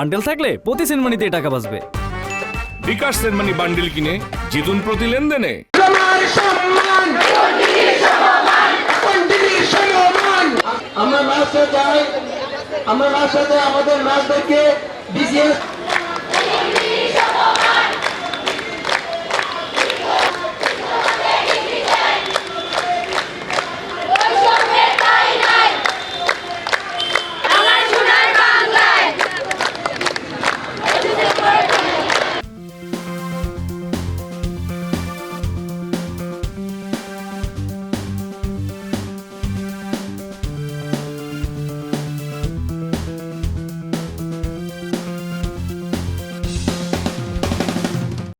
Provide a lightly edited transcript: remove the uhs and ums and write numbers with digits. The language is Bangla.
বান্ডেল থাকলে প্রতি সেনমানিতে টাকা বাঁচবে। বিকাশ সেনমানি বান্ডেল কিনে জিতুন প্রতি লেনদেনে। আমরা মাসে যাই, আমরা মাসে আমাদের নাচদেরকে বিসিএস